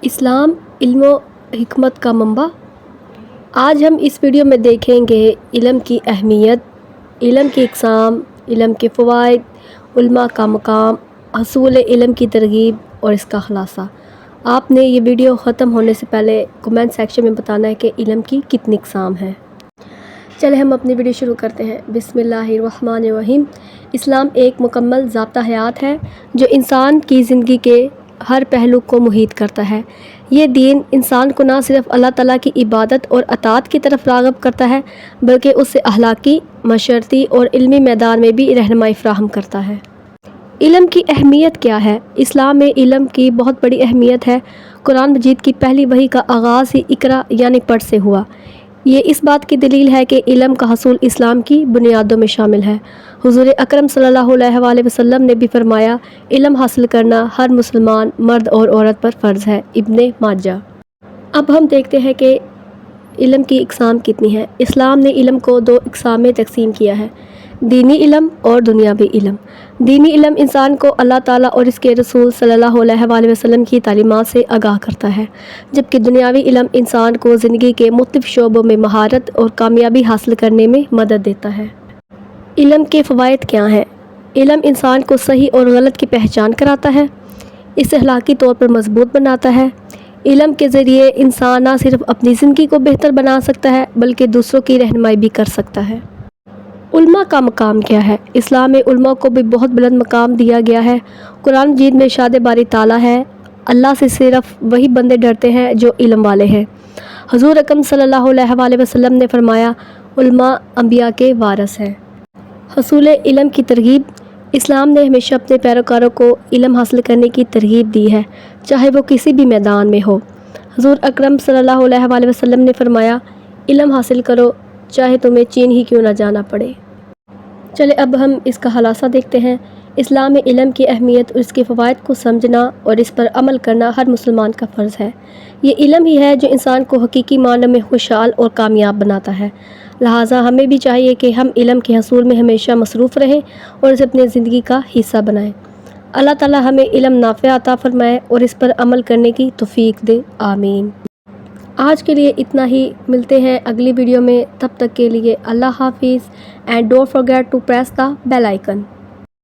اسلام علم و حکمت کا منبع۔ آج ہم اس ویڈیو میں دیکھیں گے علم کی اہمیت، علم کی اقسام، علم کے فوائد، علماء کا مقام، حصول علم کی ترغیب اور اس کا خلاصہ۔ آپ نے یہ ویڈیو ختم ہونے سے پہلے کمنٹ سیکشن میں بتانا ہے کہ علم کی کتنی اقسام ہیں۔ چلے ہم اپنی ویڈیو شروع کرتے ہیں۔ بسم اللہ الرحمن الرحیم۔ اسلام ایک مکمل ضابطہ حیات ہے جو انسان کی زندگی کے ہر پہلو کو محیط کرتا ہے۔ یہ دین انسان کو نہ صرف اللہ تعالیٰ کی عبادت اور اطاعت کی طرف راغب کرتا ہے بلکہ اسے اخلاقی، معاشرتی اور علمی میدان میں بھی رہنمائی فراہم کرتا ہے۔ علم کی اہمیت کیا ہے؟ اسلام میں علم کی بہت بڑی اہمیت ہے۔ قرآن مجید کی پہلی وحی کا آغاز ہی اقرا یعنی پڑھ سے ہوا۔ یہ اس بات کی دلیل ہے کہ علم کا حصول اسلام کی بنیادوں میں شامل ہے۔ حضور اکرم صلی اللہ علیہ وآلہ وسلم نے بھی فرمایا، علم حاصل کرنا ہر مسلمان مرد اور عورت پر فرض ہے۔ ابن ماجہ۔ اب ہم دیکھتے ہیں کہ علم کی اقسام کتنی ہیں۔ اسلام نے علم کو دو اقسام میں تقسیم کیا ہے، دینی علم اور دنیاوی علم۔ دینی علم انسان کو اللہ تعالیٰ اور اس کے رسول صلی اللہ علیہ وآلہ وسلم کی تعلیمات سے آگاہ کرتا ہے، جبکہ دنیاوی علم انسان کو زندگی کے مختلف شعبوں میں مہارت اور کامیابی حاصل کرنے میں مدد دیتا ہے۔ علم کے فوائد کیا ہیں؟ علم انسان کو صحیح اور غلط کی پہچان کراتا ہے، اسے اخلاقی طور پر مضبوط بناتا ہے۔ علم کے ذریعے انسان نہ صرف اپنی زندگی کو بہتر بنا سکتا ہے بلکہ دوسروں کی رہنمائی بھی کر سکتا ہے۔ علماء کا مقام کیا ہے؟ اسلام میں علماء کو بھی بہت بلند مقام دیا گیا ہے۔ قرآن مجید میں ارشاد باری تعالیٰ ہے، اللہ سے صرف وہی بندے ڈرتے ہیں جو علم والے ہیں۔ حضور اکرم صلی اللہ علیہ وآلہ وسلم نے فرمایا، علماء انبیاء کے وارث ہیں۔ حصول علم کی ترغیب۔ اسلام نے ہمیشہ اپنے پیروکاروں کو علم حاصل کرنے کی ترغیب دی ہے، چاہے وہ کسی بھی میدان میں ہو۔ حضور اکرم صلی اللہ علیہ وآلہ وسلم نے فرمایا، علم حاصل کرو چاہے تمہیں چین ہی کیوں نہ جانا پڑے۔ چلے اب ہم اس کا خلاصہ دیکھتے ہیں۔ اسلام میں علم کی اہمیت اور اس کے فوائد کو سمجھنا اور اس پر عمل کرنا ہر مسلمان کا فرض ہے۔ یہ علم ہی ہے جو انسان کو حقیقی معنی میں خوشحال اور کامیاب بناتا ہے۔ لہٰذا ہمیں بھی چاہیے کہ ہم علم کے حصول میں ہمیشہ مصروف رہیں اور اسے اپنی زندگی کا حصہ بنائیں۔ اللہ تعالیٰ ہمیں علم نافع عطا فرمائے اور اس پر عمل کرنے کی توفیق دے، آمین۔ آج کے لیے اتنا ہی، ملتے ہیں اگلی ویڈیو میں، تب تک کے لیے اللہ حافظ، and don't forget to press the bell icon.